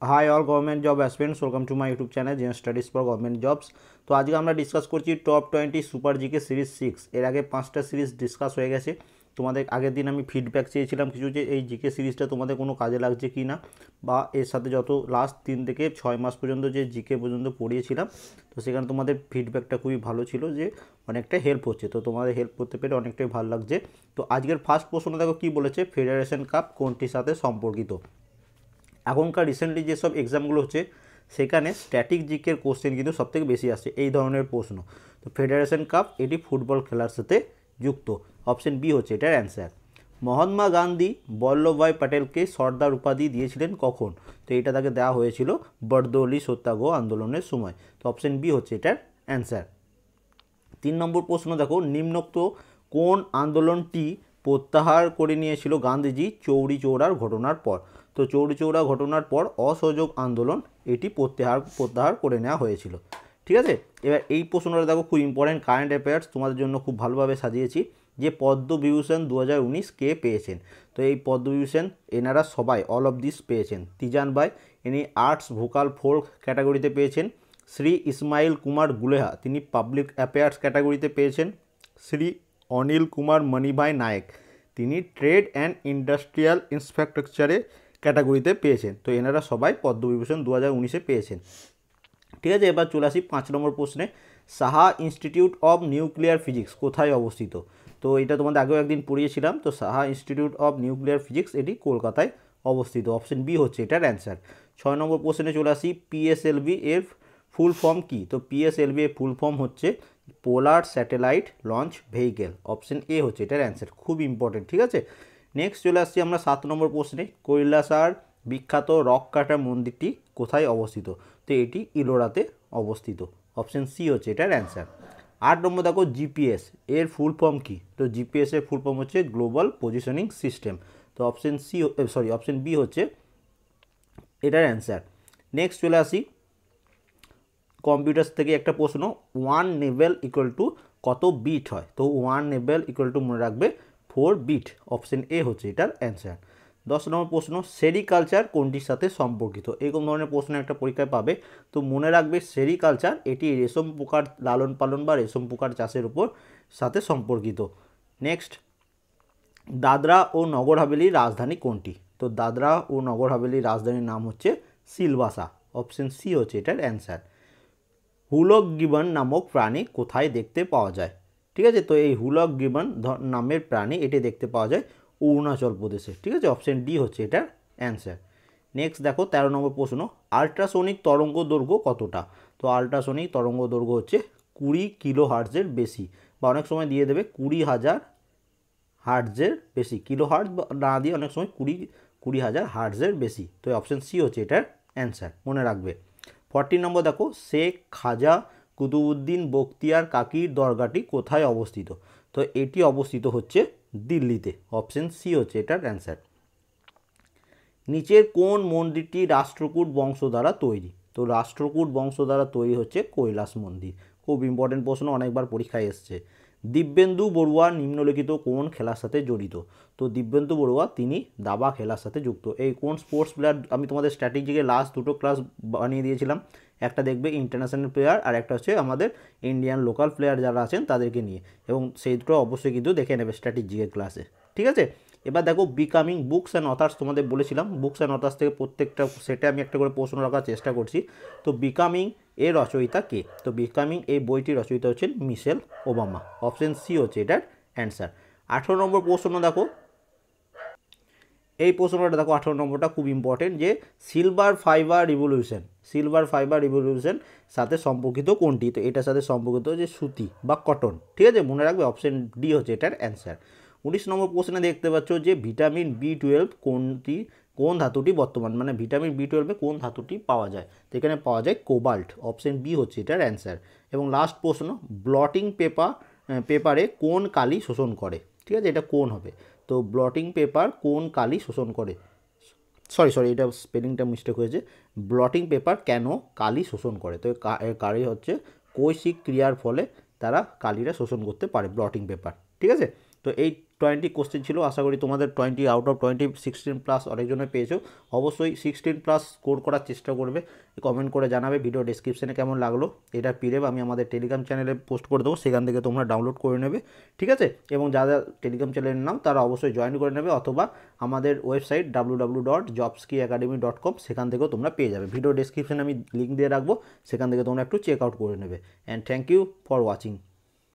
High all government job aspirants, welcome to my YouTube channel Zen studies for government jobs. তো আজকে আমরা discuss করছি top 20 super GK series 6। এর আগে 5টা সিরিজ ডিসকাস হয়ে গেছে। তোমাদের আগের দিন আমি ফিডব্যাক চেয়েছিলাম কিছু, যে এই জিকে সিরিজটা তোমাদের কোনো কাজে লাগছে কি না, বা এর সাথে যত লাস্ট 3 থেকে 6 মাস পর্যন্ত যে জিকে পর্যন্ত পড়িয়েছিলাম, তো সেখানে তোমাদের ফিডব্যাকটা খুবই ভালো ছিল, যে অনেকটা হেল্প হচ্ছে। তো তোমাদের হেল্প করতে পেরে অনেকটাই ভালো লাগছে। তো আজকের ফার্স্ট প্রশ্ন দেখো কী বলেছে, ফেডারেশন কাপ কোনটির সাথে সম্পর্কিত। এখনকার রিসেন্টলি যেসব এক্সামগুলো হচ্ছে সেখানে স্ট্যাটিক জিকের কোশ্চেন কিন্তু সবথেকে বেশি আসছে এই ধরনের প্রশ্ন। তো ফেডারেশন কাপ এটি ফুটবল খেলার সাথে যুক্ত। অপশন বি হচ্ছে এটার অ্যান্সার। মহাত্মা গান্ধী বল্লভভাই প্যাটেলকে সর্দার উপাধি দিয়েছিলেন কখন? তো এটা তাকে দেওয়া হয়েছিল বরদৌলি সত্যাগ্রহ আন্দোলনের সময়। তো অপশন বি হচ্ছে এটার অ্যান্সার। 3 নম্বর প্রশ্ন দেখো, নিম্নোক্ত কোন আন্দোলনটি প্রত্যাহার করে নিয়েছিল গান্ধীজি চৌরি চৌরার ঘটনার পর? তো চৌরি চৌরা ঘটনার পর অসহযোগ আন্দোলন এটি প্রত্যাহার করে নেওয়া হয়েছিল। ঠিক আছে, এবার এই প্রশ্নটা দেখো খুব ইম্পর্টেন্ট কারেন্ট অ্যাফেয়ার্স, তোমাদের জন্য খুব ভালোভাবে সাজিয়েছি। যে পদ্মবিভূষণ 2019 কে পেয়েছেন? তো এই পদ্মবিভূষণ এনারা সবাই অল অফ দিস পেয়েছেন। তিজান বাই ইনি আর্টস ভোকাল ফোক ক্যাটাগরিতে পেয়েছেন। শ্রী ইসমাইল কুমার গুলেহা তিনি পাবলিক অ্যাফেয়ার্স ক্যাটাগরিতে পেয়েছেন। শ্রী অনিল কুমার মণিভাই নায়েক তিনি ট্রেড অ্যান্ড ইন্ডাস্ট্রিয়াল ইনফ্রাস্ট্রাকচারে ক্যাটাগরিতে পেয়েছেন। তো এনারা সবাই পদ্মবিভূষণ 2019-এ পেয়েছেন। ঠিক আছে, এবার চলে আসি 5 নম্বর প্রশ্নে। Saha institute of nuclear physics কোথায় অবস্থিত? তো এটা তোমাদের আগেও একদিন পড়িয়েছিলাম। তো Saha institute of nuclear physics এটি কলকাতায় অবস্থিত। অপশন বি হচ্ছে এটার অ্যান্সার। 6 নম্বর প্রশ্নে চলে আসি, পিএসএলভি এর ফুল ফর্ম কি? তো পিএসএলভি এর ফুল ফর্ম হচ্ছে polar satellite launch vehicle. Option A হচ্ছে এটার অ্যান্সার, খুব ইম্পর্টেন্ট। ঠিক আছে, নেক্সট চলে আসছি আমরা 7 নম্বর প্রশ্নে। কৈলাসার বিখ্যাত রক কাটা মন্দিরটি কোথায় অবস্থিত? তো এটি ইলোরাতে অবস্থিত। অপশন সি হচ্ছে এটার অ্যান্সার। 8 নম্বর দেখো, জিপিএস এর ফুল ফর্ম কি? তো জিপিএস এর ফুল ফর্ম হচ্ছে গ্লোবাল পজিশনিং সিস্টেম। তো অপশন বি হচ্ছে এটার অ্যান্সার। নেক্সট চলে আসি কম্পিউটার থেকে একটা প্রশ্ন, 1 নেবেল ইকুয়াল টু কত বিট হয়? তো 1 নেবেল ইকুয়াল টু মনে রাখবে 4 বিট। অপশন এ হচ্ছে এটার অ্যান্সার। 10 নম্বর প্রশ্ন, সেরিকালচার কোনটির সাথে সম্পর্কিত? এরকম ধরনের প্রশ্ন একটা পরীক্ষায় পাবে। তো মনে রাখবে সেরিকালচার এটি রেশম পোকার লালন পালন বা রেশম পোকার চাষের উপর সাথে সম্পর্কিত। নেক্সট, দাদরা ও নগর হাভেলির রাজধানী কোনটি? তো দাদরা ও নগর হাভেলির রাজধানীর নাম হচ্ছে সিলবাসা। অপশন সি হচ্ছে এটার অ্যান্সার। হুলক গিবন নামক প্রাণী কোথায় দেখতে পাওয়া যায়? ঠিক আছে, তো এই হুলক গিবন নামের প্রাণী এটি দেখতে পাওয়া যায় অরুণাচল প্রদেশে। ঠিক আছে, অপশন ডি হচ্ছে এটার অ্যান্সার। নেক্সট দেখো 13 নম্বর প্রশ্ন, আল্ট্রাসোনিক তরঙ্গ দৈর্ঘ্য কতটা? তো আল্ট্রাসোনিক তরঙ্গ দৈর্ঘ্য হচ্ছে 20 কিলো হার্টজের বেশি, বা অনেক সময় দিয়ে দেবে 20,000 হার্টজের বেশি। কিলো হার্টজ না দিয়ে অনেক সময় 20,000 হার্টজের বেশি। তো অপশন সি হচ্ছে এটার অ্যান্সার, মনে রাখবে। 14 নম্বর দেখো, শেখ খাজা কুতুবউদ্দিন বখতিয়ার কাকির দরগাটি কোথায় অবস্থিত? তো এটি অবস্থিত হচ্ছে দিল্লিতে। অপশন সি হচ্ছে এটার অ্যান্সার। নিচের কোন মন্দিরটি রাষ্ট্রকূট বংশ দ্বারা তৈরি? তো রাষ্ট্রকূট বংশ দ্বারা তৈরি হচ্ছে কৈলাস মন্দির। খুব ইম্পর্টেন্ট প্রশ্ন, অনেকবার পরীক্ষায় এসছে। দিব্যেন্দু বড়ুয়া নিম্নলিখিত কোন খেলার সাথে জড়িত? তো দিব্যেন্দু বড়ুয়া তিনি দাবা খেলার সাথে যুক্ত। এই কোন স্পোর্টস প্লেয়ার, আমি তোমাদের স্ট্র্যাটেজিকে লাস্ট দুটো ক্লাস বানিয়ে দিয়েছিলাম। একটা দেখবে ইন্টারন্যাশনাল প্লেয়ার, আর একটা হচ্ছে আমাদের ইন্ডিয়ান লোকাল প্লেয়ার যারা আছেন তাদেরকে নিয়ে, এবং সেই দুটো অবশ্যই কিন্তু দেখে নেবে স্ট্র্যাটেজিকের ক্লাসে। ঠিক আছে, এবার দেখো বিকামিং বুকস অ্যান্ড অথার্স, তোমাদের বলেছিলাম বুকস অ্যান্ড অথার্স থেকে প্রত্যেকটা সেটে আমি একটা করে প্রশ্ন রাখার চেষ্টা করছি। তো বিকামিং এর রচয়িতা কে? তো বিকামিং এই বইটির রচয়িতা হচ্ছেন মিশেল ওবামা। অপশন সি হচ্ছে এটার অ্যান্সার। 18 নম্বর প্রশ্ন দেখো, এই প্রশ্নটা দেখো 18 নম্বরটা খুব ইম্পর্টেন্ট, যে সিলভার ফাইবার রিভলিউশন সাথে সম্পর্কিত কোনটি? তো এটার সাথে সম্পর্কিত যে সুতি বা কটন। ঠিক আছে, মনে রাখবে অপশন ডি হচ্ছে এটার অ্যান্সার। 19 নম্বর প্রশ্নে দেখতে পাচ্ছ যে ভিটামিন B12 কোন ধাতুটি বর্তমান, মানে ভিটামিন B12-এ কোন ধাতুটি পাওয়া যায়? তো এখানে পাওয়া যায় কোবাল্ট। অপশন বি হচ্ছে এটার অ্যান্সার। এবং লাস্ট প্রশ্ন, ব্লটিং পেপারে কোন কালি শোষণ করে? ঠিক আছে, এটা কোন হবে? তো ব্লটিং পেপার কোন কালি শোষণ করে? সরি এটা স্পেলিংটা মিস্টেক হয়েছে। ব্লটিং পেপার কেন কালি শোষণ করে? তো এর কারণ হচ্ছে কৈশিক ক্রিয়ার ফলে তারা কালিটা শোষণ করতে পারে ব্লটিং পেপার। ঠিক আছে, তো এই 20 কোশ্চেন ছিল, আশা করি তোমাদের 20 আউট অফ 20 16+ অনেকজনে পেয়েছো। অবশ্যই 16+ স্কোর করার চেষ্টা করবে, কমেন্ট করে জানাবে। ভিডিও ডেসক্রিপশনে কেমন লাগলো এটা পিডিএফ আমি আমাদের টেলিগ্রাম চ্যানেলে পোস্ট করে দেবো, সেখান থেকে তোমরা ডাউনলোড করে নেবে, ঠিক আছে। এবং যারা টেলিগ্রাম চ্যানেলের নাম তারা অবশ্যই জয়েন করে নেবে, অথবা আমাদের ওয়েবসাইট www.jobskiacademy.com সেখান থেকেও তোমরা পেয়ে যাবে। ভিডিও ডেসক্রিপশনে আমি লিঙ্ক দিয়ে রাখবো, সেখান থেকে তোমরা একটু চেক আউট করে নেবে। And thank you for watching.